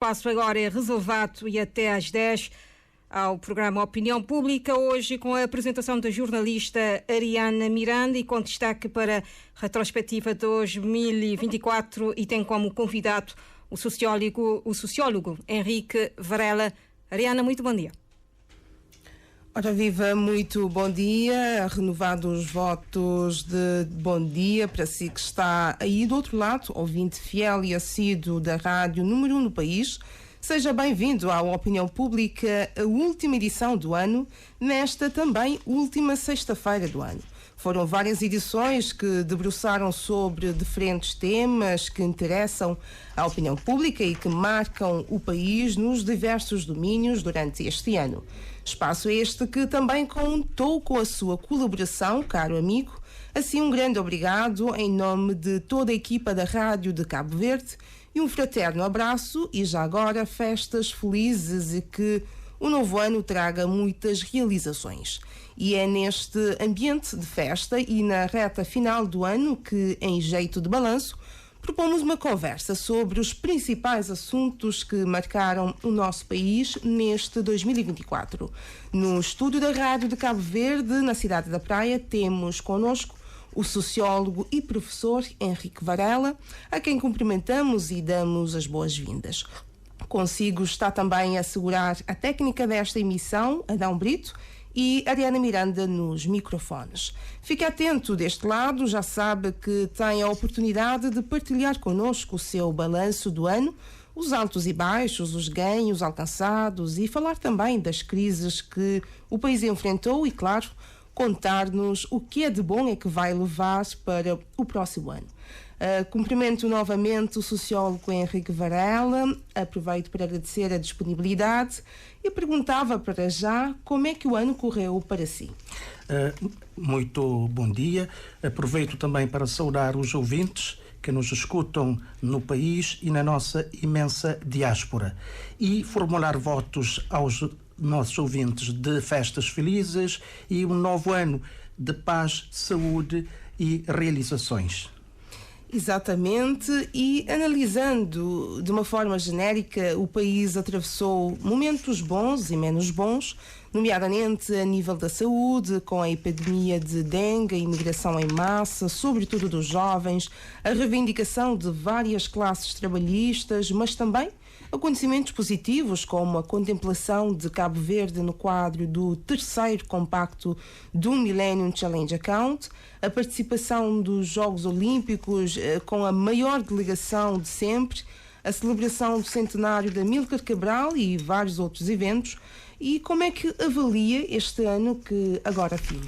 espaço agora é reservado e até às 10 ao programa Opinião Pública, hoje com a apresentação da jornalista Ariana Miranda e com destaque para a retrospectiva 2024 e tem como convidado o sociólogo Henrique Varela. Ariana, muito bom dia. Ora viva, muito bom dia, renovados os votos de bom dia para si que está aí do outro lado, ouvinte fiel e assíduo da rádio número 1 no país. Seja bem-vindo à Opinião Pública, a última edição do ano, nesta também última sexta-feira do ano. Foram várias edições que debruçaram sobre diferentes temas que interessam à opinião pública e que marcam o país nos diversos domínios durante este ano. Espaço este que também contou com a sua colaboração, caro amigo. Assim, um grande obrigado em nome de toda a equipa da Rádio de Cabo Verde e um fraterno abraço e já agora festas felizes e que o novo ano traga muitas realizações. E é neste ambiente de festa e na reta final do ano que, em jeito de balanço, propomos uma conversa sobre os principais assuntos que marcaram o nosso país neste 2024. No estúdio da Rádio de Cabo Verde, na cidade da Praia, temos connosco o sociólogo e professor Henrique Varela, a quem cumprimentamos e damos as boas-vindas. Consigo está também a assegurar a técnica desta emissão, Adão Brito, e Ariana Miranda nos microfones. Fique atento deste lado, já sabe que tem a oportunidade de partilhar connosco o seu balanço do ano, os altos e baixos, os ganhos alcançados e falar também das crises que o país enfrentou e, claro, contar-nos o que é de bom é que vai levar para o próximo ano. Cumprimento novamente o sociólogo Henrique Varela, aproveito para agradecer a disponibilidade e perguntava para já como é que o ano correu para si. Muito bom dia, aproveito também para saudar os ouvintes que nos escutam no país e na nossa imensa diáspora e formular votos aos nossos ouvintes de festas felizes e um novo ano de paz, saúde e realizações. Exatamente, e analisando de uma forma genérica, o país atravessou momentos bons e menos bons, nomeadamente a nível da saúde, com a epidemia de dengue, a imigração em massa, sobretudo dos jovens, a reivindicação de várias classes trabalhistas, mas também acontecimentos positivos, como a contemplação de Cabo Verde no quadro do terceiro compacto do Millennium Challenge Account, a participação dos Jogos Olímpicos com a maior delegação de sempre, a celebração do centenário de Amílcar Cabral e vários outros eventos. E como é que avalia este ano que agora finda?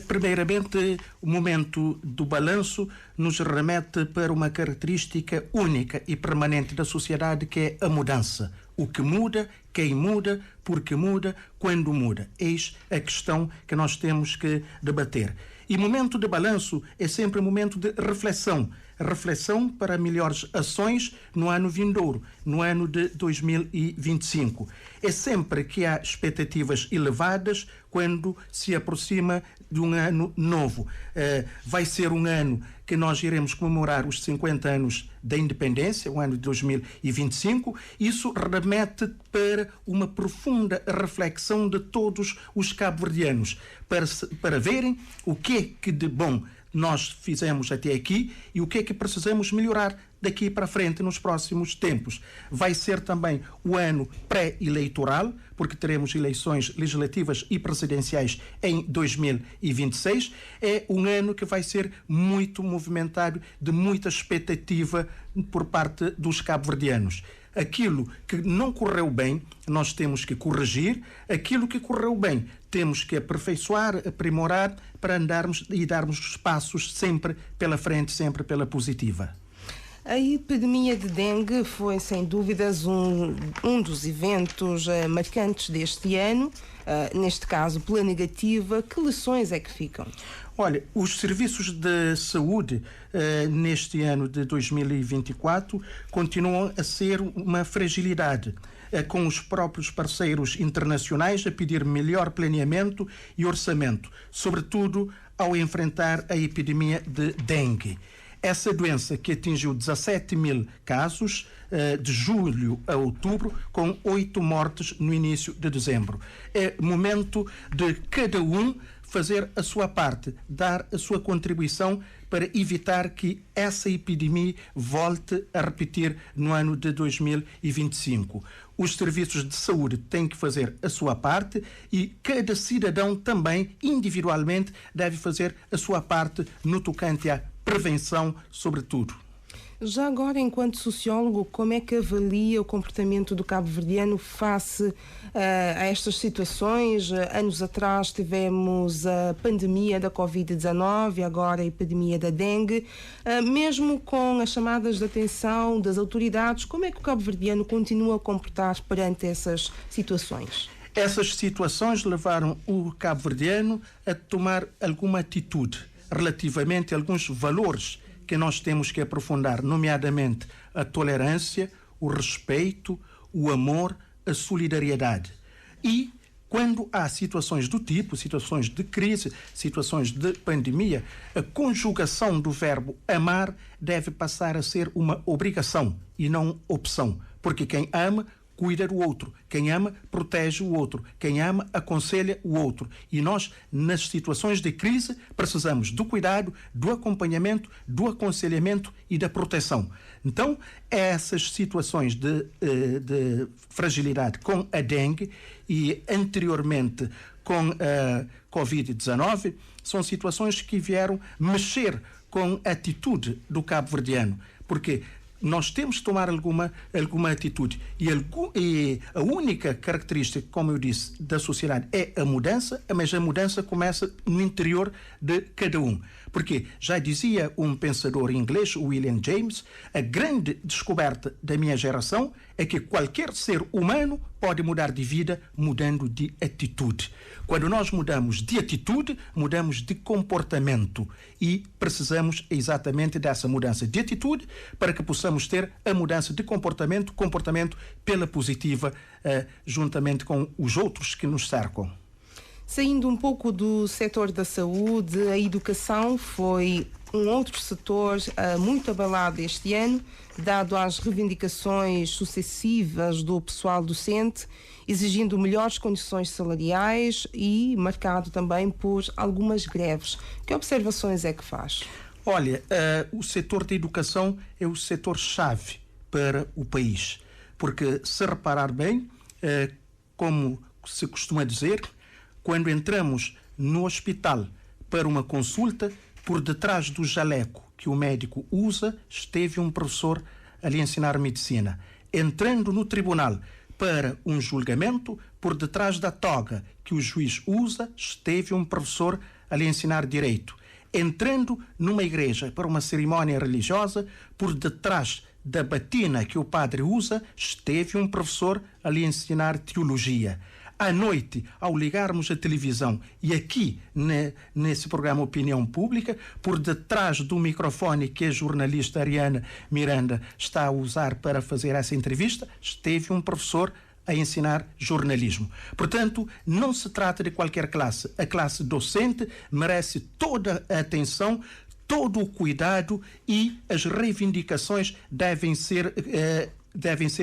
Primeiramente, o momento do balanço nos remete para uma característica única e permanente da sociedade, que é a mudança. O que muda, quem muda, porque muda, quando muda. Eis a questão que nós temos que debater. E momento de balanço é sempre um momento de reflexão. Reflexão para melhores ações no ano vindouro, no ano de 2025. É sempre que há expectativas elevadas quando se aproxima de um ano novo. Vai ser um ano que nós iremos comemorar os 50 anos da independência, o ano de 2025. Isso remete para uma profunda reflexão de todos os cabo-verdianos, para verem o que é que de bom nós fizemos até aqui e o que é que precisamos melhorar daqui para frente nos próximos tempos. Vai ser também o ano pré-eleitoral, porque teremos eleições legislativas e presidenciais em 2026. É um ano que vai ser muito movimentado, de muita expectativa por parte dos cabo-verdianos. Aquilo que não correu bem, nós temos que corrigir. Aquilo que correu bem, temos que aperfeiçoar, aprimorar, para andarmos e darmos os passos sempre pela frente, sempre pela positiva. A epidemia de dengue foi, sem dúvidas, um dos eventos marcantes deste ano, neste caso pela negativa. Que lições é que ficam? Olha, os serviços de saúde neste ano de 2024 continuam a ser uma fragilidade, com os próprios parceiros internacionais a pedir melhor planeamento e orçamento, sobretudo ao enfrentar a epidemia de dengue. Essa doença que atingiu 17 mil casos de julho a outubro, com 8 mortes no início de dezembro. É momento de cada um fazer a sua parte, dar a sua contribuição para evitar que essa epidemia volte a repetir no ano de 2025. Os serviços de saúde têm que fazer a sua parte e cada cidadão também, individualmente, deve fazer a sua parte no tocante à prevenção, sobretudo. Já agora, enquanto sociólogo, como é que avalia o comportamento do cabo-verdiano face a estas situações? Anos atrás tivemos a pandemia da Covid-19, agora a epidemia da dengue. Mesmo com as chamadas de atenção das autoridades, como é que o cabo-verdiano continua a comportar perante essas situações? Essas situações levaram o cabo-verdiano a tomar alguma atitude relativamente a alguns valores que nós temos que aprofundar, nomeadamente a tolerância, o respeito, o amor, a solidariedade. E quando há situações do tipo, situações de crise, situações de pandemia, a conjugação do verbo amar deve passar a ser uma obrigação e não opção, porque quem ama cuida do outro. Quem ama, protege o outro. Quem ama, aconselha o outro. E nós, nas situações de crise, precisamos do cuidado, do acompanhamento, do aconselhamento e da proteção. Então, essas situações de fragilidade com a dengue e anteriormente com a Covid-19 são situações que vieram mexer com a atitude do cabo-verdiano. Porque nós temos de tomar alguma atitude. E a única característica, como eu disse, da sociedade é a mudança, mas a mudança começa no interior de cada um. Porque, já dizia um pensador inglês, William James, a grande descoberta da minha geração é que qualquer ser humano pode mudar de vida mudando de atitude. Quando nós mudamos de atitude, mudamos de comportamento. E precisamos exatamente dessa mudança de atitude para que possamos ter a mudança de comportamento pela positiva, juntamente com os outros que nos cercam. Saindo um pouco do setor da saúde, a educação foi um outro setor muito abalado este ano, dado às reivindicações sucessivas do pessoal docente, exigindo melhores condições salariais e marcado também por algumas greves. Que observações é que faz? Olha, o setor da educação é o setor-chave para o país, porque, se reparar bem, como se costuma dizer, quando entramos no hospital para uma consulta, por detrás do jaleco que o médico usa, esteve um professor a lhe ensinar medicina. Entrando no tribunal para um julgamento, por detrás da toga que o juiz usa, esteve um professor a lhe ensinar direito. Entrando numa igreja para uma cerimónia religiosa, por detrás da batina que o padre usa, esteve um professor a lhe ensinar teologia. À noite, ao ligarmos a televisão e aqui nesse programa Opinião Pública, por detrás do microfone que a jornalista Ariana Miranda está a usar para fazer essa entrevista, esteve um professor a ensinar jornalismo. Portanto, não se trata de qualquer classe. A classe docente merece toda a atenção, todo o cuidado e as reivindicações devem ser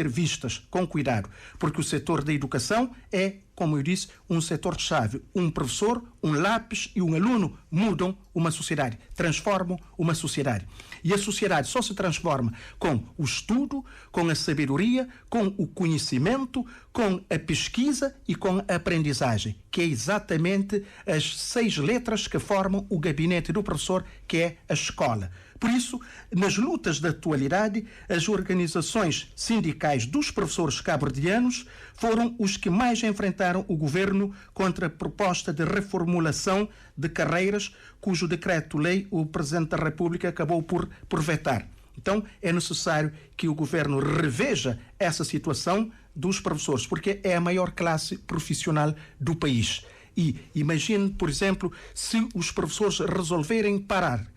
vistas com cuidado, porque o setor da educação é, como eu disse, um setor-chave. Um professor, um lápis e um aluno mudam uma sociedade, transformam uma sociedade. E a sociedade só se transforma com o estudo, com a sabedoria, com o conhecimento, com a pesquisa e com a aprendizagem, que é exatamente as 6 letras que formam o gabinete do professor, que é a escola. Por isso, nas lutas da atualidade, as organizações sindicais dos professores cabo-verdianos foram os que mais enfrentaram o governo contra a proposta de reformulação de carreiras, cujo decreto-lei o Presidente da República acabou por vetar. Então, é necessário que o governo reveja essa situação dos professores, porque é a maior classe profissional do país. E imagine, por exemplo, se os professores resolverem parar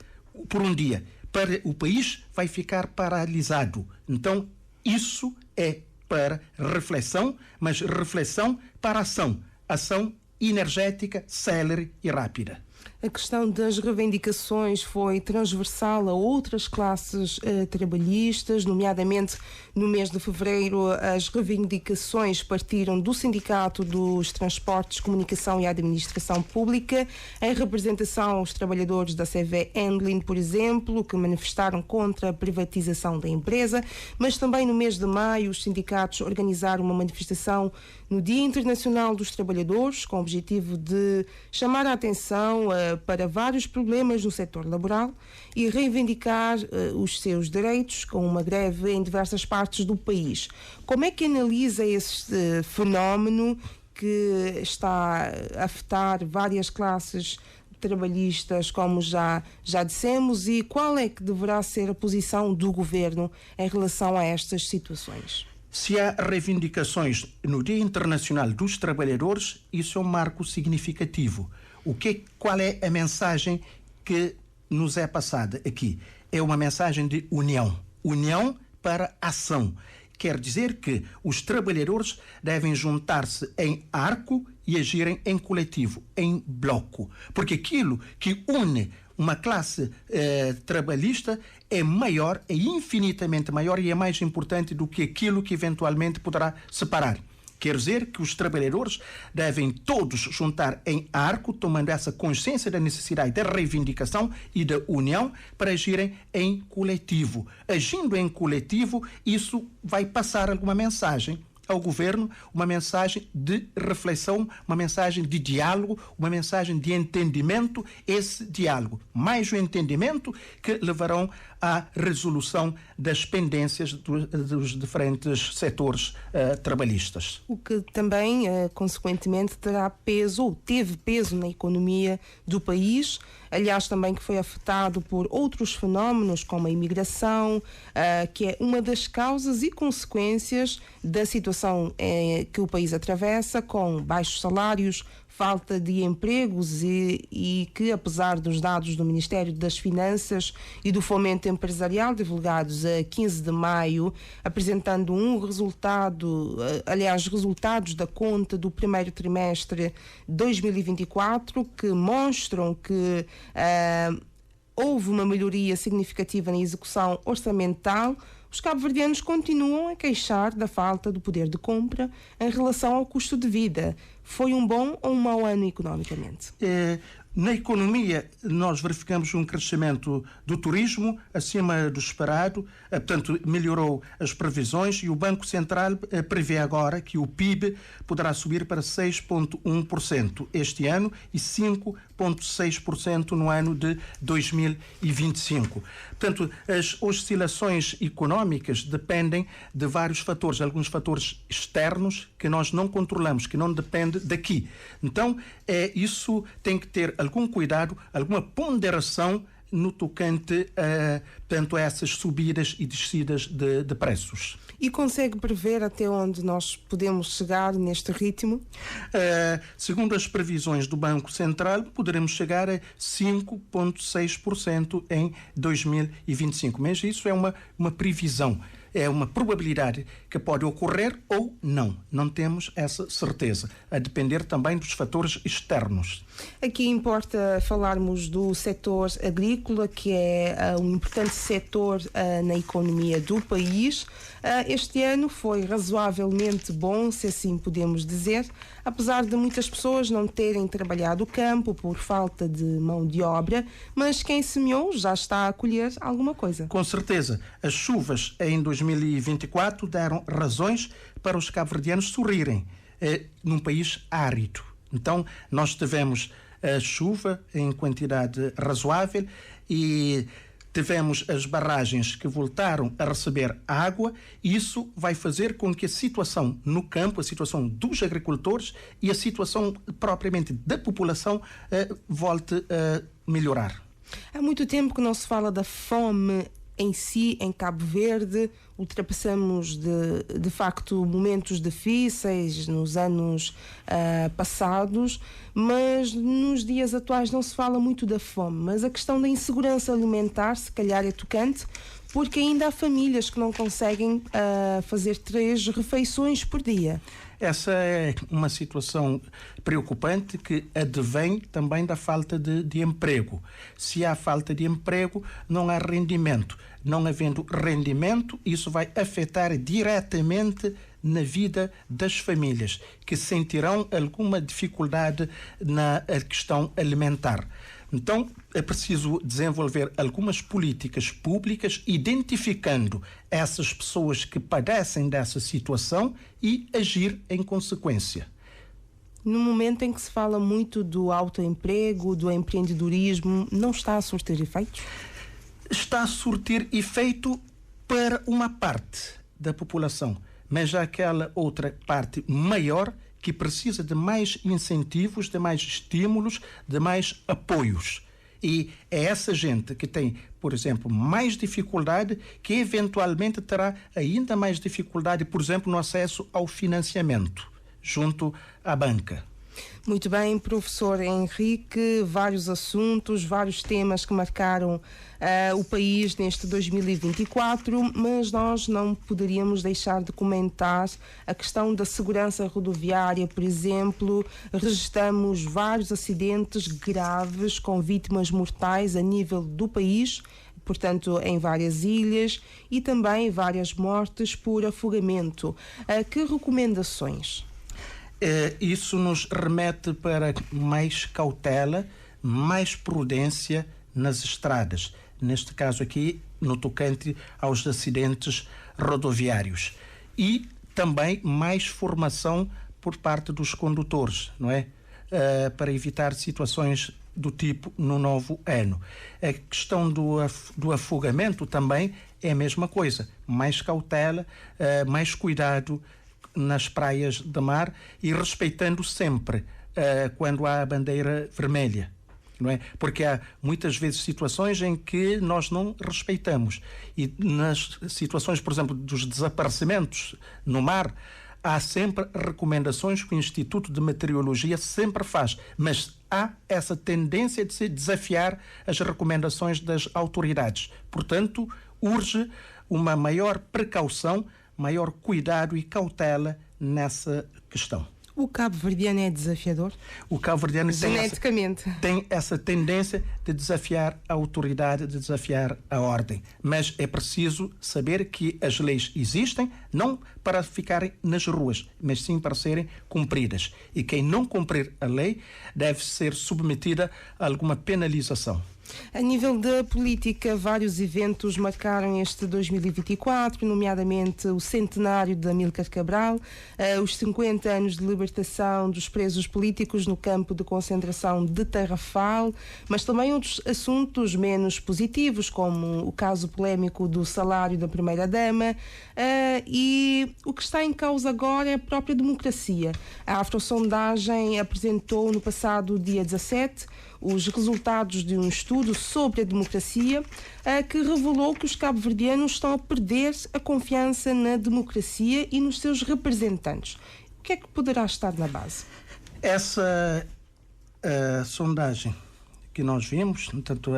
por um dia, o país vai ficar paralisado. Então, isso é para reflexão, mas reflexão para ação. Ação energética, célere e rápida. A questão das reivindicações foi transversal a outras classes trabalhistas, nomeadamente no mês de fevereiro as reivindicações partiram do Sindicato dos Transportes, Comunicação e Administração Pública, em representação aos trabalhadores da CV Endlin, por exemplo, que manifestaram contra a privatização da empresa, mas também no mês de maio os sindicatos organizaram uma manifestação no Dia Internacional dos Trabalhadores, com o objetivo de chamar a atenção para vários problemas no setor laboral e reivindicar os seus direitos, com uma greve em diversas partes do país. Como é que analisa este fenómeno que está a afetar várias classes trabalhistas, como já dissemos, e qual é que deverá ser a posição do governo em relação a estas situações? Se há reivindicações no Dia Internacional dos Trabalhadores, isso é um marco significativo. Qual é a mensagem que nos é passada aqui? É uma mensagem de união. União para ação. Quer dizer que os trabalhadores devem juntar-se em arco e agirem em coletivo, em bloco. Porque aquilo que une uma classe trabalhista é maior, é infinitamente maior e é mais importante do que aquilo que eventualmente poderá separar. Quer dizer que os trabalhadores devem todos juntar em arco, tomando essa consciência da necessidade da reivindicação e da união para agirem em coletivo. Agindo em coletivo, isso vai passar alguma mensagem ao governo, uma mensagem de reflexão, uma mensagem de diálogo, uma mensagem de entendimento, esse diálogo, mais o entendimento que levarão à resolução das pendências dos diferentes setores trabalhistas. O que também, consequentemente, terá peso, ou teve peso na economia do país, aliás, também que foi afetado por outros fenómenos, como a imigração, que é uma das causas e consequências da situação que o país atravessa, com baixos salários, falta de empregos e que, apesar dos dados do Ministério das Finanças e do Fomento Empresarial divulgados a 15 de maio, apresentando resultados da conta do primeiro trimestre de 2024, que mostram que houve uma melhoria significativa na execução orçamental, os cabo-verdianos continuam a queixar da falta do poder de compra em relação ao custo de vida. Foi um bom ou um mau ano economicamente? Na economia, nós verificamos um crescimento do turismo acima do esperado, portanto, melhorou as previsões e o Banco Central prevê agora que o PIB poderá subir para 6,1% este ano e 5,6% no ano de 2025. Portanto, as oscilações económicas dependem de vários fatores, alguns fatores externos que nós não controlamos, que não dependem daqui. Então, isso tem que ter algum cuidado, alguma ponderação no tocante a essas subidas e descidas de preços. E consegue prever até onde nós podemos chegar neste ritmo? Segundo as previsões do Banco Central, poderemos chegar a 5,6% em 2025. Mas isso é uma previsão. É uma probabilidade que pode ocorrer ou não. Não temos essa certeza, a depender também dos fatores externos. Aqui importa falarmos do setor agrícola, que é um importante setor na economia do país. Este ano foi razoavelmente bom, se assim podemos dizer, apesar de muitas pessoas não terem trabalhado o campo por falta de mão de obra, mas quem semeou já está a colher alguma coisa. Com certeza. As chuvas em 2024 deram razões para os cabo-verdianos sorrirem num país árido. Então, nós tivemos a chuva em quantidade razoável e tivemos as barragens que voltaram a receber água e isso vai fazer com que a situação no campo, a situação dos agricultores e a situação propriamente da população volte a melhorar. Há muito tempo que não se fala da fome em si, em Cabo Verde. Ultrapassamos de facto momentos difíceis nos anos passados, mas nos dias atuais não se fala muito da fome. Mas a questão da insegurança alimentar, se calhar, é tocante, porque ainda há famílias que não conseguem fazer 3 refeições por dia. Essa é uma situação preocupante que advém também da falta de emprego. Se há falta de emprego, não há rendimento. Não havendo rendimento, isso vai afetar diretamente na vida das famílias, que sentirão alguma dificuldade na questão alimentar. Então, é preciso desenvolver algumas políticas públicas identificando essas pessoas que padecem dessa situação e agir em consequência. No momento em que se fala muito do autoemprego, do empreendedorismo, não está a surtir efeitos? Está a surtir efeito para uma parte da população, mas há aquela outra parte maior que precisa de mais incentivos, de mais estímulos, de mais apoios. E é essa gente que tem, por exemplo, mais dificuldade, que eventualmente terá ainda mais dificuldade, por exemplo, no acesso ao financiamento junto à banca. Muito bem, professor Henrique, vários assuntos, vários temas que marcaram o país neste 2024, mas nós não poderíamos deixar de comentar a questão da segurança rodoviária, por exemplo. Registramos vários acidentes graves com vítimas mortais a nível do país, portanto, em várias ilhas, e também várias mortes por afogamento. Que recomendações? Isso nos remete para mais cautela, mais prudência nas estradas. Neste caso aqui, no tocante aos acidentes rodoviários. E também mais formação por parte dos condutores, não é? Para evitar situações do tipo no novo ano. A questão do afogamento também é a mesma coisa. Mais cautela, mais cuidado nas praias de mar e respeitando sempre quando há a bandeira vermelha, não é? Porque há muitas vezes situações em que nós não respeitamos, e nas situações, por exemplo, dos desaparecimentos no mar, há sempre recomendações que o Instituto de Meteorologia sempre faz, mas há essa tendência de se desafiar as recomendações das autoridades. Portanto, urge uma maior precaução, maior cuidado e cautela nessa questão. O cabo-verdiano é desafiador? O cabo-verdiano geneticamente tem essa tendência de desafiar a autoridade, de desafiar a ordem. Mas é preciso saber que as leis existem, não para ficarem nas ruas, mas sim para serem cumpridas. E quem não cumprir a lei deve ser submetida a alguma penalização. A nível da política, vários eventos marcaram este 2024, nomeadamente o centenário de Amílcar Cabral, os 50 anos de libertação dos presos políticos no campo de concentração de Tarrafal, mas também outros assuntos menos positivos, como o caso polémico do salário da primeira-dama, e o que está em causa agora é a própria democracia. A Afrosondagem apresentou no passado dia 17 os resultados de um estudo sobre a democracia que revelou que os cabo-verdianos estão a perder a confiança na democracia e nos seus representantes. O que é que poderá estar na base? Essa sondagem que nós vimos, tanto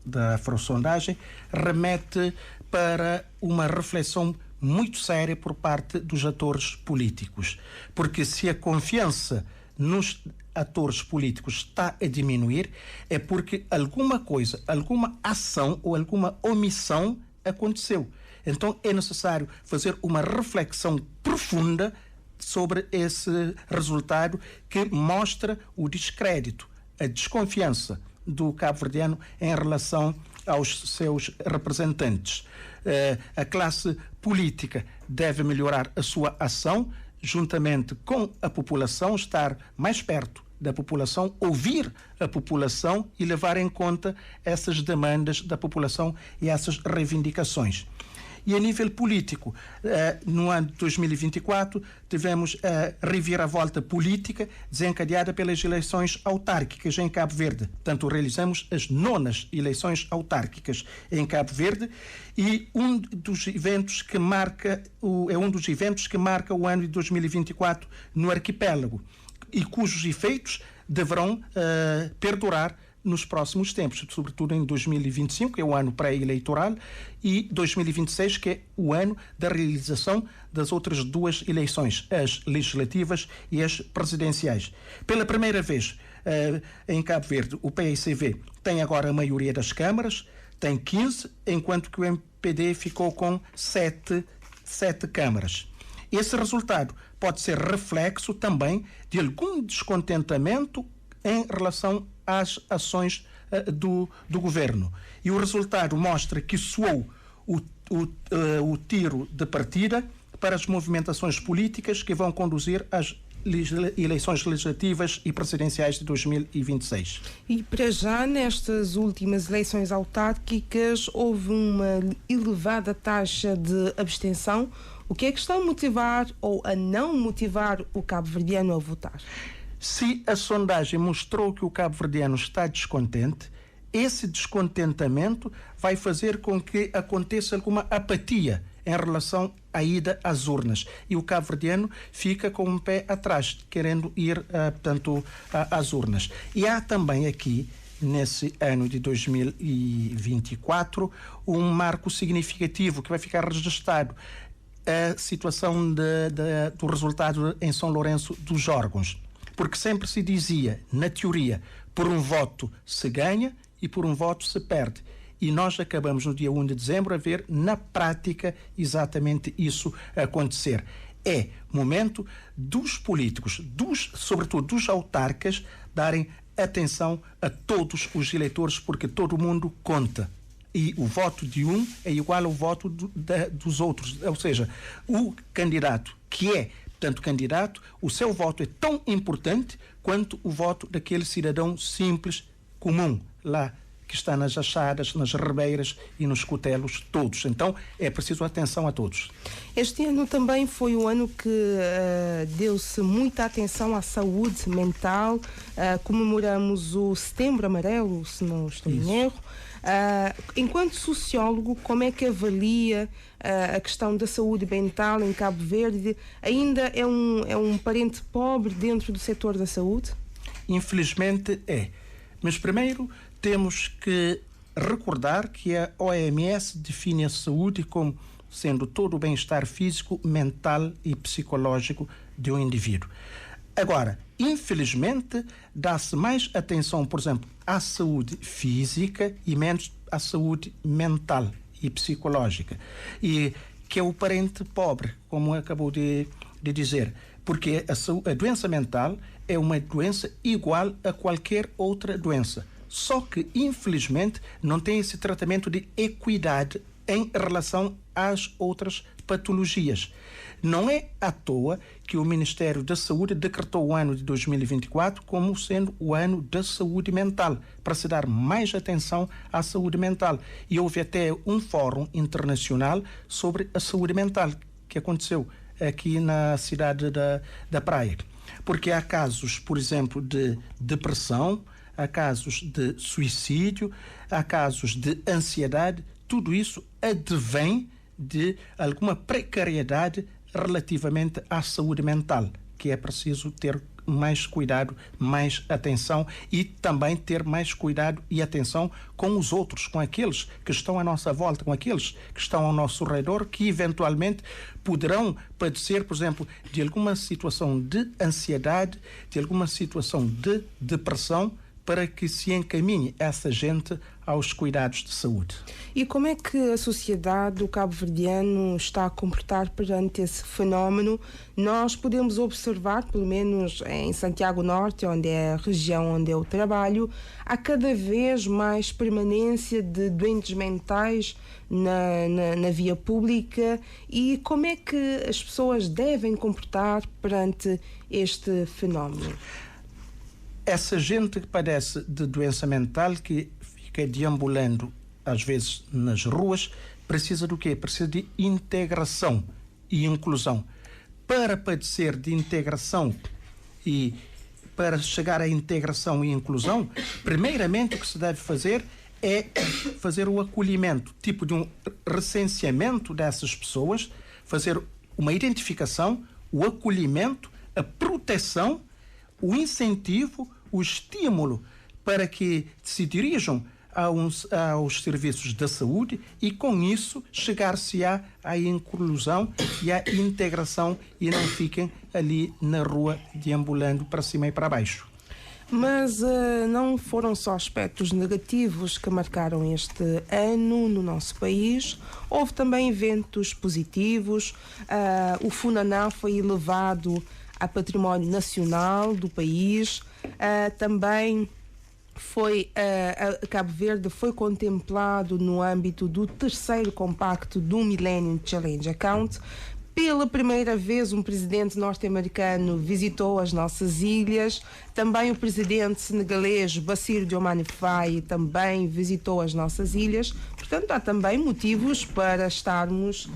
da Afrosondagem, remete para uma reflexão muito séria por parte dos atores políticos. Porque se a confiança nos atores políticos está a diminuir, é porque alguma coisa, alguma ação ou alguma omissão aconteceu. Então é necessário fazer uma reflexão profunda sobre esse resultado que mostra o descrédito, a desconfiança do cabo-verdiano em relação aos seus representantes. A classe política deve melhorar a sua ação juntamente com a população, estar mais perto da população, ouvir a população e levar em conta essas demandas da população e essas reivindicações. E a nível político, no ano de 2024, tivemos a reviravolta política desencadeada pelas eleições autárquicas em Cabo Verde. Portanto, realizamos as 9ª eleições autárquicas em Cabo Verde e um dos eventos que marca o ano de 2024 no arquipélago e cujos efeitos deverão perdurar nos próximos tempos, sobretudo em 2025, que é o ano pré-eleitoral, e 2026, que é o ano da realização das outras duas eleições, as legislativas e as presidenciais. Pela primeira vez em Cabo Verde, o PICV tem agora a maioria das câmaras, tem 15, enquanto que o MPD ficou com 7 câmaras. Esse resultado pode ser reflexo também de algum descontentamento em relação às ações do governo. E o resultado mostra que soou o tiro de partida para as movimentações políticas que vão conduzir às eleições legislativas e presidenciais de 2026. E para já, nestas últimas eleições autárquicas, houve uma elevada taxa de abstenção. O que é que está a motivar ou a não motivar o cabo-verdiano a votar? Se a sondagem mostrou que o cabo-verdiano está descontente, esse descontentamento vai fazer com que aconteça alguma apatia em relação à ida às urnas. E o cabo-verdiano fica com um pé atrás, querendo ir, portanto, às urnas. E há também aqui, nesse ano de 2024, um marco significativo que vai ficar registado. A situação do resultado em São Lourenço dos órgãos. Porque sempre se dizia, na teoria, por um voto se ganha e por um voto se perde. E nós acabamos no dia 1 de dezembro a ver na prática exatamente isso acontecer. É momento dos políticos, sobretudo dos autarcas, darem atenção a todos os eleitores, porque todo mundo conta. E o voto de um é igual ao voto dos outros. Ou seja, o candidato que é, portanto, candidato, o seu voto é tão importante quanto o voto daquele cidadão simples, comum, lá que está nas achadas, nas rebeiras e nos cotelos todos. Então, é preciso atenção a todos. Este ano também foi o ano que deu-se muita atenção à saúde mental. Comemoramos o Setembro Amarelo, se não estou em erro. Enquanto sociólogo, como é que avalia a questão da saúde mental em Cabo Verde? Ainda é um parente pobre dentro do setor da saúde? Infelizmente é. Mas primeiro temos que recordar que a OMS define a saúde como sendo todo o bem-estar físico, mental e psicológico de um indivíduo. Agora, infelizmente, dá-se mais atenção, por exemplo, à saúde física e menos à saúde mental e psicológica. E que é o parente pobre, como acabou de dizer. Porque a doença mental é uma doença igual a qualquer outra doença. Só que, infelizmente, não tem esse tratamento de equidade em relação às outras patologias. Não é à toa que o Ministério da Saúde decretou o ano de 2024 como sendo o ano da saúde mental, para se dar mais atenção à saúde mental. E houve até um fórum internacional sobre a saúde mental, que aconteceu aqui na cidade da Praia. Porque há casos, por exemplo, de depressão, há casos de suicídio, há casos de ansiedade. Tudo isso advém de alguma precariedade relativamente à saúde mental, que é preciso ter mais cuidado, mais atenção e também ter mais cuidado e atenção com os outros, com aqueles que estão à nossa volta, com aqueles que estão ao nosso redor, que eventualmente poderão padecer, por exemplo, de alguma situação de ansiedade, de alguma situação de depressão, para que se encaminhe essa gente aos cuidados de saúde. E como é que a sociedade do cabo-verdiano está a comportar perante esse fenómeno? Nós podemos observar, pelo menos em Santiago Norte, onde é a região onde eu trabalho, há cada vez mais permanência de doentes mentais na via pública. E como é que as pessoas devem comportar perante este fenómeno? Essa gente que padece de doença mental, que fica deambulando, às vezes, nas ruas, precisa do quê? Precisa de integração e inclusão. Para padecer de integração e para chegar à integração e inclusão, primeiramente o que se deve fazer é fazer o acolhimento, tipo de um recenseamento dessas pessoas, fazer uma identificação, o acolhimento, a proteção, o incentivo, o estímulo para que se dirijam aos serviços da saúde e, com isso, chegar-se-á à inclusão e à integração e não fiquem ali na rua deambulando para cima e para baixo. Mas não foram só aspectos negativos que marcaram este ano no nosso país, houve também eventos positivos. O Funaná foi elevado a património nacional do país, também Cabo Verde foi contemplado no âmbito do terceiro compacto do Millennium Challenge Account. Pela primeira vez, um presidente norte-americano visitou as nossas ilhas. Também o presidente senegalês Bassirou Diomaye Faye também visitou as nossas ilhas. Portanto, há também motivos para estarmos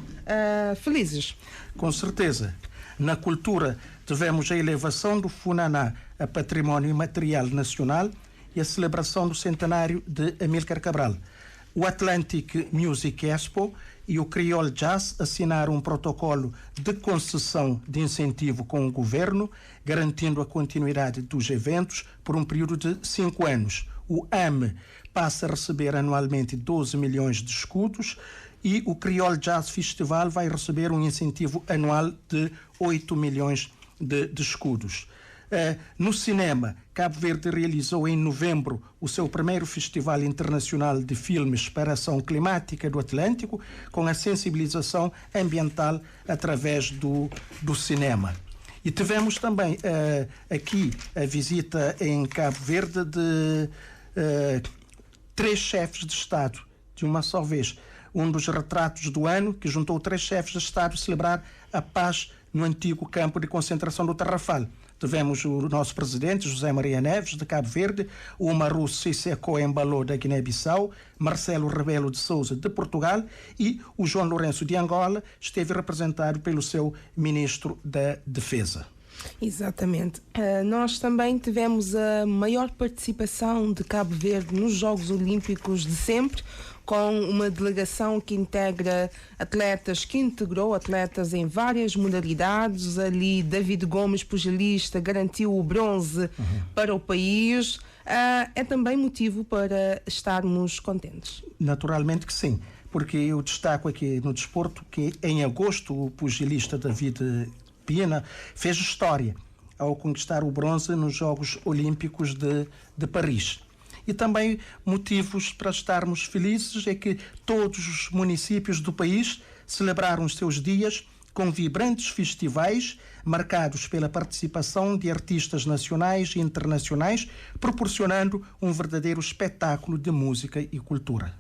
felizes. Com certeza. Na cultura, tivemos a elevação do Funaná a património imaterial nacional e a celebração do centenário de Amílcar Cabral. O Atlantic Music Expo e o Creole Jazz assinaram um protocolo de concessão de incentivo com o governo, garantindo a continuidade dos eventos por um período de 5 anos. O AME passa a receber anualmente 12 milhões de escudos e o Creole Jazz Festival vai receber um incentivo anual de 8 milhões de escudos. No cinema, Cabo Verde realizou em novembro o seu primeiro Festival Internacional de Filmes para a Ação Climática do Atlântico, com a sensibilização ambiental através do cinema. E tivemos também aqui a visita em Cabo Verde de 3 chefes de Estado, de uma só vez. Um dos retratos do ano, que juntou 3 chefes de Estado a celebrar a paz no antigo campo de concentração do Tarrafal. Tivemos o nosso presidente, José Maria Neves, de Cabo Verde, o Umaru Sissoko Embalo, da Guiné-Bissau, Marcelo Rebelo de Sousa, de Portugal, e o João Lourenço, de Angola, esteve representado pelo seu ministro da Defesa. Exatamente. Nós também tivemos a maior participação de Cabo Verde nos Jogos Olímpicos de sempre, com uma delegação que integrou atletas em várias modalidades. Ali, David Gomes, pugilista, garantiu o bronze para o país. É também motivo para estarmos contentes. Naturalmente que sim, porque eu destaco aqui no desporto que em agosto o pugilista David Pina fez história ao conquistar o bronze nos Jogos Olímpicos de Paris. E também motivos para estarmos felizes é que todos os municípios do país celebraram os seus dias com vibrantes festivais marcados pela participação de artistas nacionais e internacionais, proporcionando um verdadeiro espetáculo de música e cultura.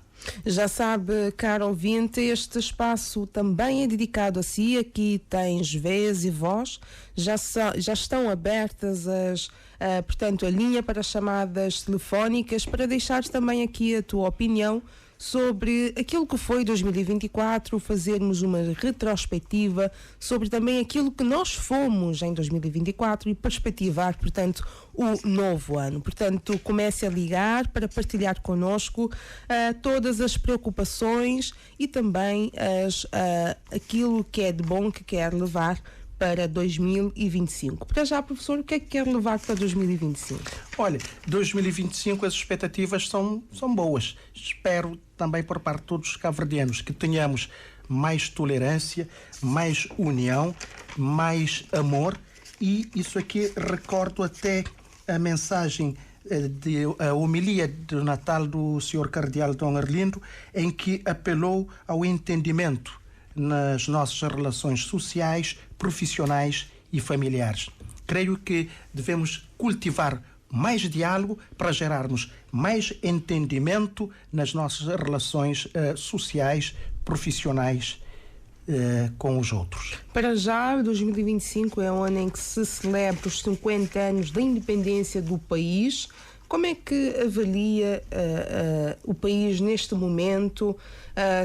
Já sabe, caro ouvinte, este espaço também é dedicado a si. Aqui tens vez e voz. Já estão abertas portanto, a linha para chamadas telefónicas para deixares também aqui a tua opinião sobre aquilo que foi 2024, fazermos uma retrospectiva sobre também aquilo que nós fomos em 2024 e perspectivar, portanto, o novo ano. Portanto, comece a ligar para partilhar connosco todas as preocupações e também aquilo que é de bom que quer levar para 2025. Para já, professor, o que é que quer levar para 2025? Olha, 2025 as expectativas são boas. Espero também por parte de todos os cabo-verdianos que tenhamos mais tolerância, mais união, mais amor, e isso aqui recordo até a mensagem a homilia do Natal do Sr. Cardeal Dom Arlindo, em que apelou ao entendimento nas nossas relações sociais, profissionais e familiares. Creio que devemos cultivar mais diálogo para gerarmos mais entendimento nas nossas relações sociais, profissionais com os outros. Para já, 2025 é o ano em que se celebra os 50 anos da independência do país. Como é que avalia o país neste momento,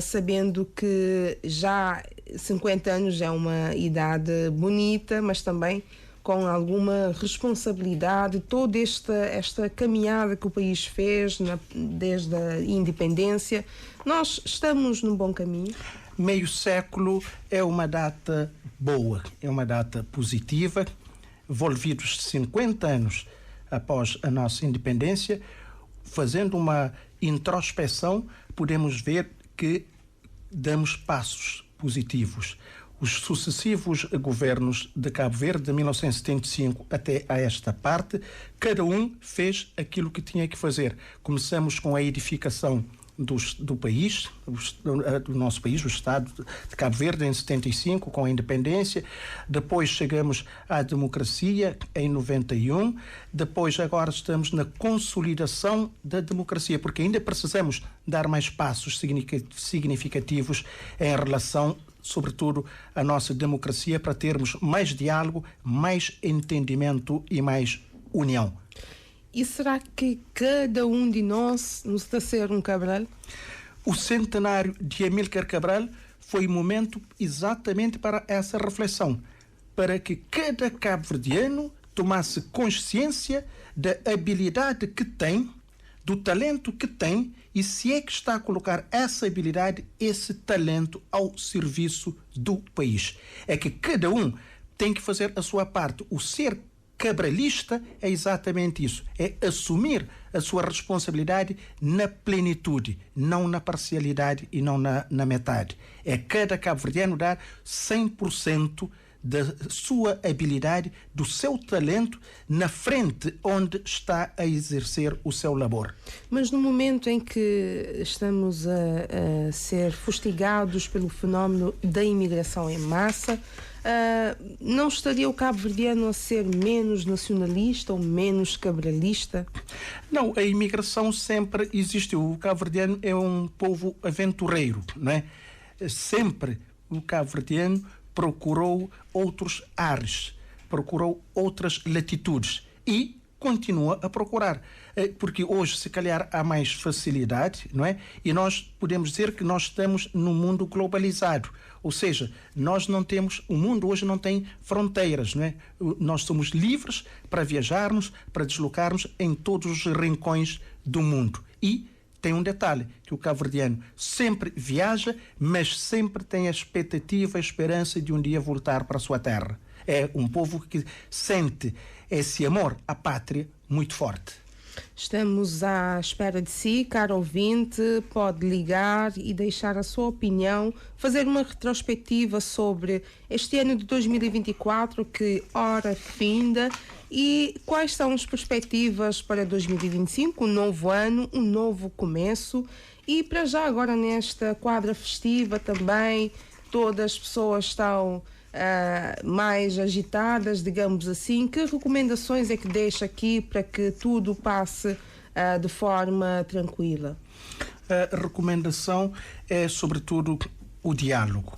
sabendo que já 50 anos é uma idade bonita, mas também com alguma responsabilidade, toda esta caminhada que o país fez desde a independência? Nós estamos num bom caminho? Meio século é uma data boa, é uma data positiva. Volvidos 50 anos após a nossa independência, fazendo uma introspeção, podemos ver que damos passos positivos. Os sucessivos governos de Cabo Verde, de 1975 até a esta parte, cada um fez aquilo que tinha que fazer. Começamos com a edificação do país, do nosso país, o Estado de Cabo Verde, em 75, com a independência. Depois chegamos à democracia, em 91. Depois, agora estamos na consolidação da democracia, porque ainda precisamos dar mais passos significativos em relação, sobretudo, à nossa democracia, para termos mais diálogo, mais entendimento e mais união. E será que cada um de nós nos está a ser um Cabral? O centenário de Amílcar Cabral foi momento exatamente para essa reflexão, para que cada cabo-verdiano tomasse consciência da habilidade que tem, do talento que tem, e se é que está a colocar essa habilidade, esse talento ao serviço do país. É que cada um tem que fazer a sua parte. O ser cabralista é exatamente isso, é assumir a sua responsabilidade na plenitude, não na parcialidade e não na metade. É cada cabo-verdiano dar 100% da sua habilidade, do seu talento, na frente onde está a exercer o seu labor. Mas no momento em que estamos a ser fustigados pelo fenómeno da imigração em massa, não estaria o cabo-verdiano a ser menos nacionalista ou menos cabralista? Não, a imigração sempre existiu. O cabo-verdiano é um povo aventureiro, não é? Sempre o cabo-verdiano procurou outros ares, procurou outras latitudes e continua a procurar. Porque hoje, se calhar, há mais facilidade, não é? E nós podemos dizer que nós estamos num mundo globalizado. Ou seja, nós não temos, o mundo hoje não tem fronteiras, não é? Nós somos livres para viajarmos, para deslocarmos em todos os rincões do mundo. E tem um detalhe, que o cabo-verdiano sempre viaja, mas sempre tem a expectativa, a esperança de um dia voltar para a sua terra. É um povo que sente esse amor à pátria muito forte. Estamos à espera de si, caro ouvinte. Pode ligar e deixar a sua opinião, fazer uma retrospectiva sobre este ano de 2024 que ora finda e quais são as perspectivas para 2025, um novo ano, um novo começo. E para já agora nesta quadra festiva também, todas as pessoas estão mais agitadas, digamos assim. Que recomendações é que deixa aqui para que tudo passe de forma tranquila? A recomendação é, sobretudo, o diálogo.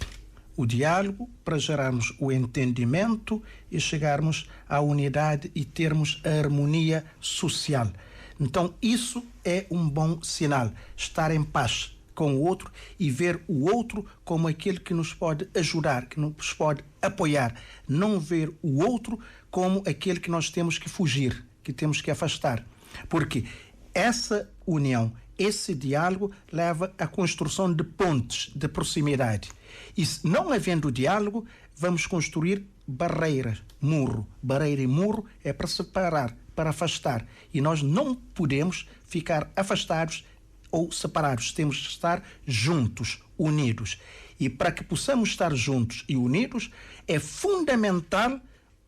O diálogo para gerarmos o entendimento e chegarmos à unidade e termos a harmonia social. Então, isso é um bom sinal. Estar em paz com o outro e ver o outro como aquele que nos pode ajudar, que nos pode apoiar. Não ver o outro como aquele que nós temos que fugir, que temos que afastar. Porque essa união, esse diálogo leva à construção de pontes de proximidade. E se não havendo diálogo, vamos construir barreiras, muro. Barreira e muro é para separar, para afastar. E nós não podemos ficar afastados ou separados. Temos de estar juntos, unidos. E para que possamos estar juntos e unidos, é fundamental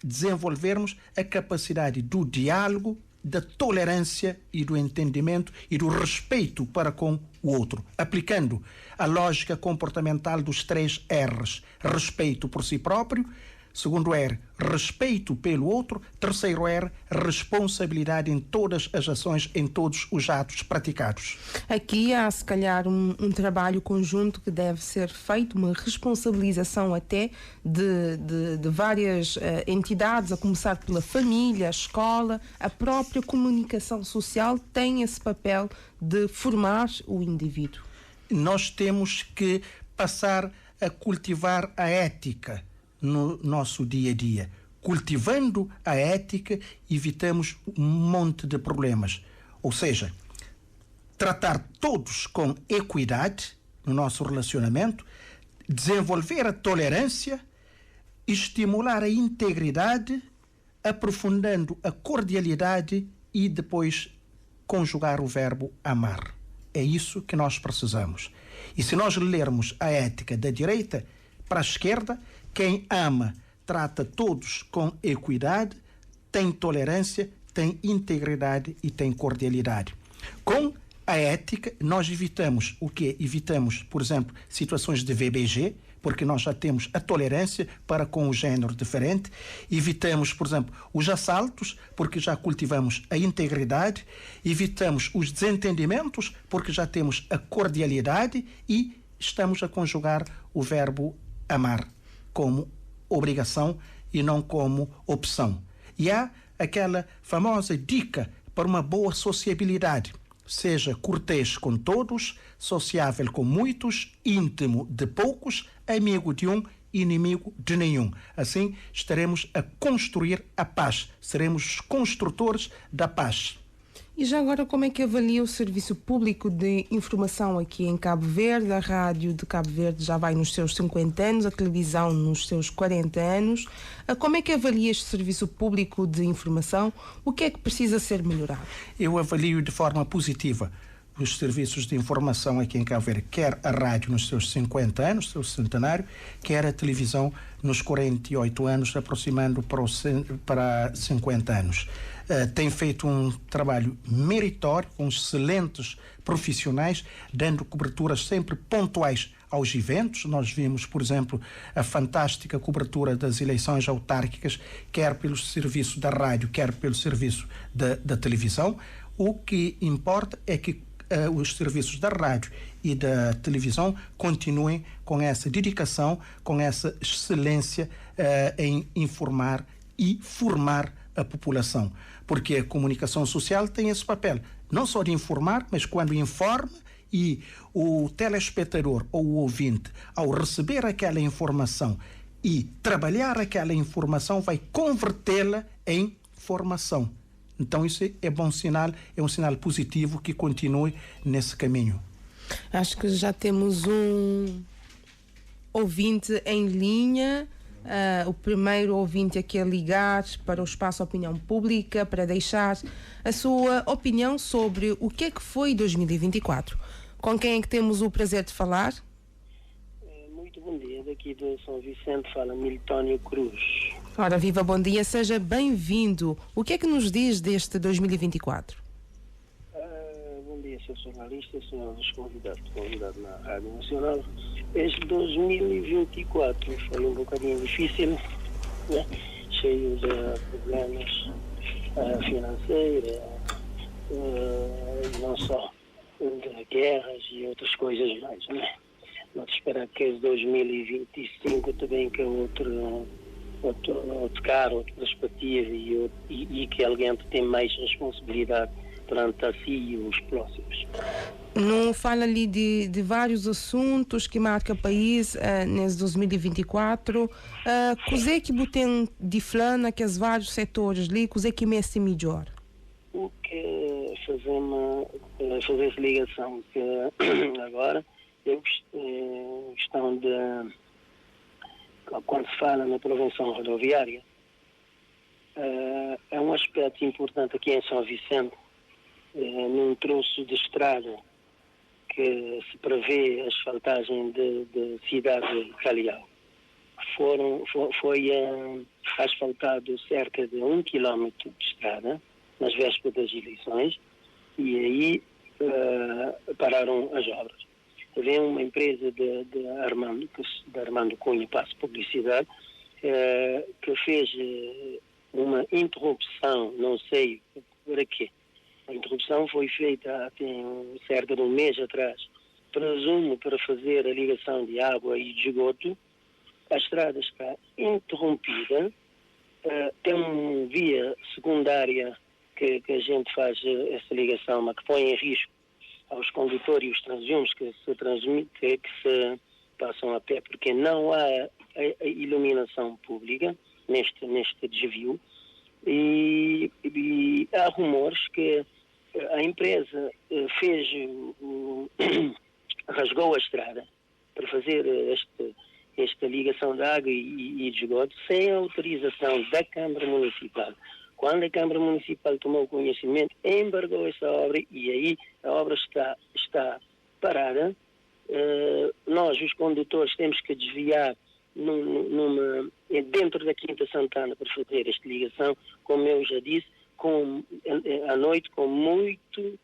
desenvolvermos a capacidade do diálogo, da tolerância e do entendimento e do respeito para com o outro, aplicando a lógica comportamental dos 3 R's. Respeito por si próprio. Segundo R, respeito pelo outro. Terceiro R, responsabilidade em todas as ações, em todos os atos praticados. Aqui há, se calhar, um trabalho conjunto que deve ser feito, uma responsabilização até de várias entidades, a começar pela família, a escola, a própria comunicação social tem esse papel de formar o indivíduo. Nós temos que passar a cultivar a ética no nosso dia a dia. Cultivando a ética, evitamos um monte de problemas. Ou seja, tratar todos com equidade no nosso relacionamento, desenvolver a tolerância, estimular a integridade, aprofundando a cordialidade e depois conjugar o verbo amar. É isso que nós precisamos. E se nós lermos a ética da direita para a esquerda, quem ama trata todos com equidade, tem tolerância, tem integridade e tem cordialidade. Com a ética, nós evitamos o quê? Evitamos, por exemplo, situações de VBG, porque nós já temos a tolerância para com o género diferente. Evitamos, por exemplo, os assaltos, porque já cultivamos a integridade. Evitamos os desentendimentos, porque já temos a cordialidade e estamos a conjugar o verbo amar como obrigação e não como opção. E há aquela famosa dica para uma boa sociabilidade. Seja cortês com todos, sociável com muitos, íntimo de poucos, amigo de um, inimigo de nenhum. Assim estaremos a construir a paz. Seremos os construtores da paz. E já agora, como é que avalia o serviço público de informação aqui em Cabo Verde? A rádio de Cabo Verde já vai nos seus 50 anos, a televisão nos seus 40 anos. Como é que avalia este serviço público de informação? O que é que precisa ser melhorado? Eu avalio de forma positiva os serviços de informação aqui em Cabo Verde, quer a rádio nos seus 50 anos, seu centenário, quer a televisão nos 48 anos, aproximando para 50 anos. Tem feito um trabalho meritório, com excelentes profissionais, dando coberturas sempre pontuais aos eventos. Nós vimos, por exemplo, a fantástica cobertura das eleições autárquicas, quer pelo serviço da rádio, quer pelo serviço da televisão. O que importa é que os serviços da rádio e da televisão continuem com essa dedicação, com essa excelência em informar e formar a população. Porque a comunicação social tem esse papel, não só de informar, mas quando informa e o telespectador ou o ouvinte, ao receber aquela informação e trabalhar aquela informação, vai convertê-la em formação. Então isso é bom sinal, é um sinal positivo que continue nesse caminho. Acho que já temos um ouvinte em linha, o primeiro ouvinte aqui a ligar para o Espaço Opinião Pública para deixar a sua opinião sobre o que é que foi 2024. Com quem é que temos o prazer de falar? Muito bom dia, daqui de São Vicente fala Miltónio Cruz. Ora, viva, bom dia, seja bem-vindo. O que é que nos diz deste 2024? Bom dia, Sr. jornalista, senhores convidado na Rádio Nacional. Este 2024 foi um bocadinho difícil, né? Cheio de problemas financeiros, não só de guerras e outras coisas mais, né? Nós esperamos que esse 2025 também que é outro cara, outra perspectiva e que alguém tem mais responsabilidade perante a si e os próximos. Não fala ali de vários assuntos que marcam o país nesse 2024. Cos'è que tem de flana que os vários setores ali, cos'è que messi melhor? O que fazer essa ligação que agora é questão de quando se fala na prevenção rodoviária, é um aspecto importante aqui em São Vicente, num troço de estrada que se prevê a asfaltagem de cidade de Caliao. Foi asfaltado cerca de 1 quilómetro de estrada nas vésperas das eleições e aí pararam as obras. Havia uma empresa de Armando Cunha, passo publicidade, que fez uma interrupção, não sei para quê. A interrupção foi feita há cerca de um mês atrás, presumo para fazer a ligação de água e de esgoto. A estrada está interrompida, tem uma via secundária que a gente faz essa ligação, mas que põe em risco aos condutores e os transeuntes que se passam a pé, porque não há a iluminação pública neste desvio e há rumores que a empresa rasgou a estrada para fazer esta ligação de água e de esgoto sem a autorização da Câmara Municipal. Quando a Câmara Municipal tomou conhecimento, embargou essa obra e aí a obra está parada. Nós, os condutores, temos que desviar dentro da Quinta Santana para fazer esta ligação, como eu já disse, à noite com muito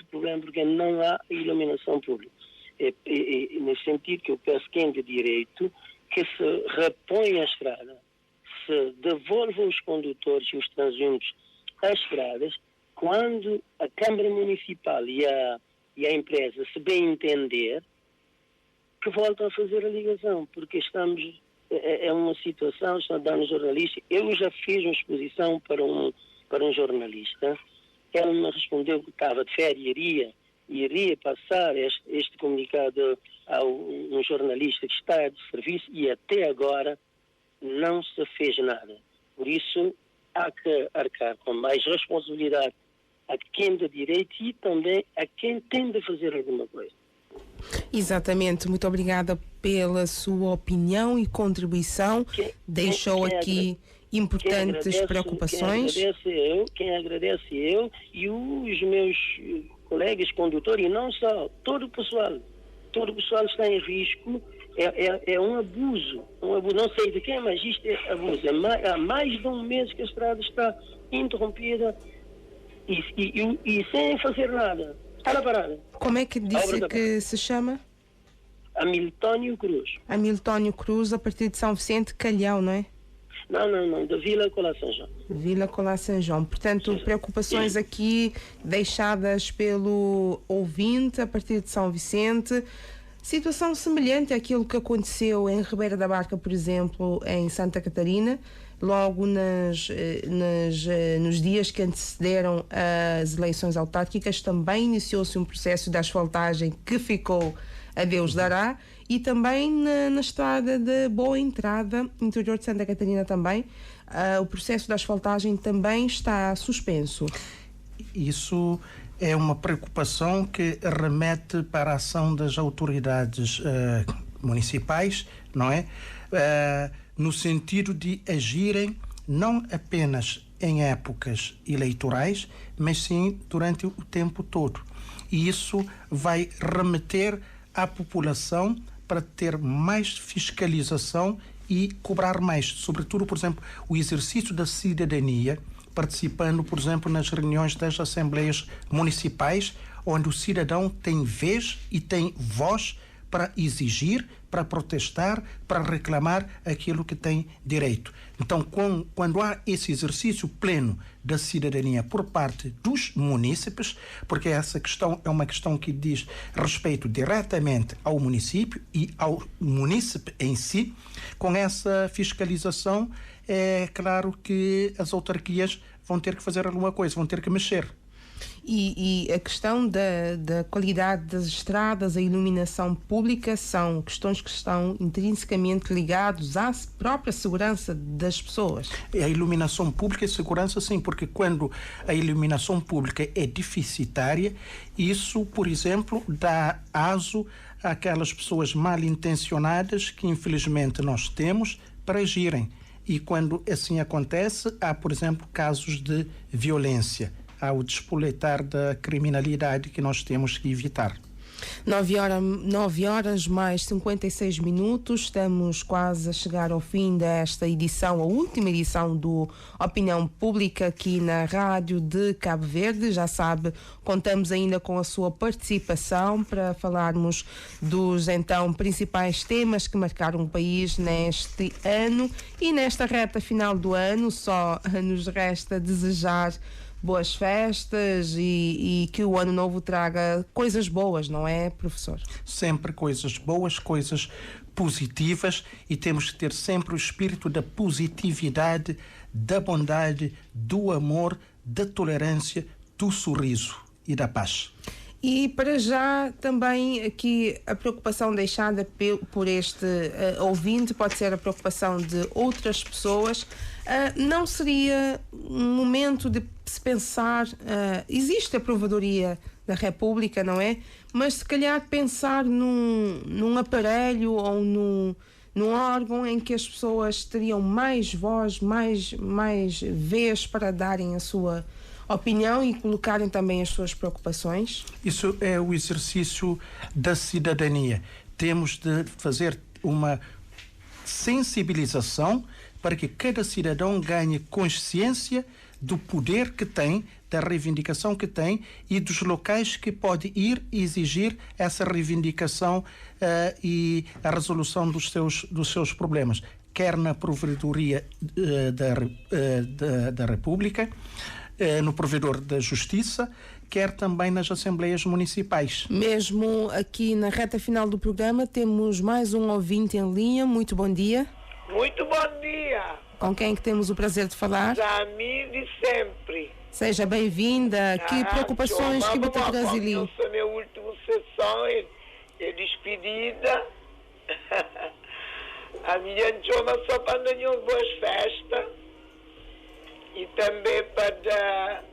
problema, porque não há iluminação pública. Nesse sentido que eu peço quem de direito que se repõe a estrada, se devolvam os condutores e os transeuntes às estradas, quando a Câmara Municipal e a empresa se bem entender, que voltam a fazer a ligação, porque é uma situação, está dando jornalista. Eu já fiz uma exposição para um jornalista, ele me respondeu que estava de férias, iria passar este comunicado a um jornalista que está de serviço e até agora não se fez nada. Por isso, há que arcar com mais responsabilidade a quem de direito e também a quem tem de fazer alguma coisa. Exatamente, muito obrigada pela sua opinião e contribuição. Deixou aqui importantes preocupações. Quem agradece eu e os meus colegas condutores, e não só, todo o pessoal está em risco. É um abuso, não sei de quem, mas isto é abuso. Há mais de um mês que a estrada está interrompida e sem fazer nada. Está na parada. Como é que disse que se chama? Hamiltónio Cruz. Hamiltónio Cruz, a partir de São Vicente, Calhau, não é? Não, da Vila Colar São João. Vila Colar São João. Portanto, preocupações aqui deixadas pelo ouvinte a partir de São Vicente. Situação semelhante àquilo que aconteceu em Ribeira da Barca, por exemplo, em Santa Catarina, logo nos dias que antecederam as eleições autárquicas, também iniciou-se um processo de asfaltagem que ficou a Deus dará, e também na estrada de Boa Entrada, interior de Santa Catarina também, o processo de asfaltagem também está suspenso. Isso é uma preocupação que remete para a ação das autoridades municipais, não é? No sentido de agirem não apenas em épocas eleitorais, mas sim durante o tempo todo. E isso vai remeter à população para ter mais fiscalização e cobrar mais. Sobretudo, por exemplo, o exercício da cidadania, participando, por exemplo, nas reuniões das assembleias municipais, onde o cidadão tem vez e tem voz para exigir, para protestar, para reclamar aquilo que tem direito. Então, quando há esse exercício pleno da cidadania por parte dos munícipes, porque essa questão é uma questão que diz respeito diretamente ao município e ao munícipe em si, com essa fiscalização, é claro que as autarquias vão ter que fazer alguma coisa, vão ter que mexer. E a questão da qualidade das estradas, a iluminação pública, são questões que estão intrinsecamente ligadas à própria segurança das pessoas. A iluminação pública e segurança, sim, porque quando a iluminação pública é deficitária, isso, por exemplo, dá aso àquelas pessoas mal intencionadas que infelizmente nós temos para agirem. E quando assim acontece, há, por exemplo, casos de violência, ao despoletar da criminalidade que nós temos que evitar. 9 horas mais 56 minutos, estamos quase a chegar ao fim desta edição, a última edição do Opinião Pública aqui na Rádio de Cabo Verde. Já sabe, contamos ainda com a sua participação para falarmos dos então principais temas que marcaram o país neste ano, e nesta reta final do ano só nos resta desejar boas festas e que o ano novo traga coisas boas, não é, professor? Sempre coisas boas, coisas positivas, e temos que ter sempre o espírito da positividade, da bondade, do amor, da tolerância, do sorriso e da paz. E para já também aqui a preocupação deixada por este ouvinte pode ser a preocupação de outras pessoas. Não seria um momento de se pensar, existe a Provedoria da República, não é? Mas se calhar pensar num aparelho ou num num órgão em que as pessoas teriam mais voz, mais vez para darem a sua opinião e colocarem também as suas preocupações? Isso é o exercício da cidadania. Temos de fazer uma sensibilização para que cada cidadão ganhe consciência do poder que tem, da reivindicação que tem e dos locais que pode ir e exigir essa reivindicação e a resolução dos seus problemas, quer na Provedoria da República, no Provedor da Justiça, quer também nas Assembleias Municipais. Mesmo aqui na reta final do programa, temos mais um ouvinte em linha. Muito bom dia. Muito bom dia. Com quem que temos o prazer de falar? Jamil de sempre. Seja bem-vinda. Que preocupações que você traz ali? Essa é minha última sessão, é despedida. A minha chama só para dar boas festas e também para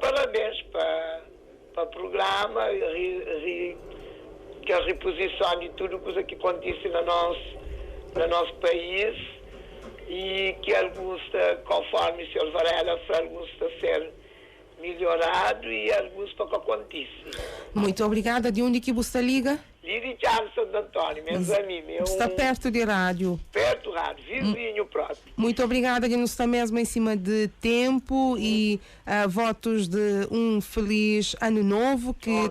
parabéns para o programa, que a reposição de tudo que acontece no nosso país e que alguns, conforme o Sr. Varela, alguns estão a ser melhorado e alguns para que acontece. Muito obrigada. De onde que você liga? Lili Charles Santo Antônio, meus amigos. Está perto de rádio. Perto do rádio, vizinho próximo. Muito obrigada, que nos está mesmo em cima de tempo e votos de um feliz ano novo, que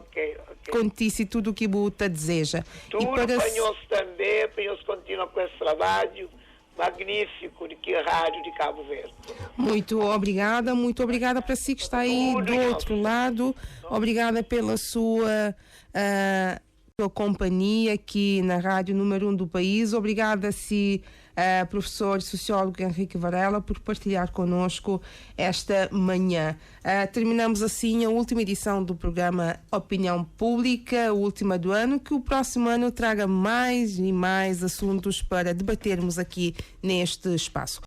acontece tudo o que você deseja. Tudo, apanhou-se também, continua com esse trabalho magnífico de que a Rádio de Cabo Verde. Muito obrigada para si que está aí do outro lado. Obrigada pela sua companhia aqui na Rádio número 1 do país. Obrigada, professor e sociólogo Henrique Varela, por partilhar connosco esta manhã. Terminamos assim a última edição do programa Opinião Pública, a última do ano, que o próximo ano traga mais e mais assuntos para debatermos aqui neste espaço.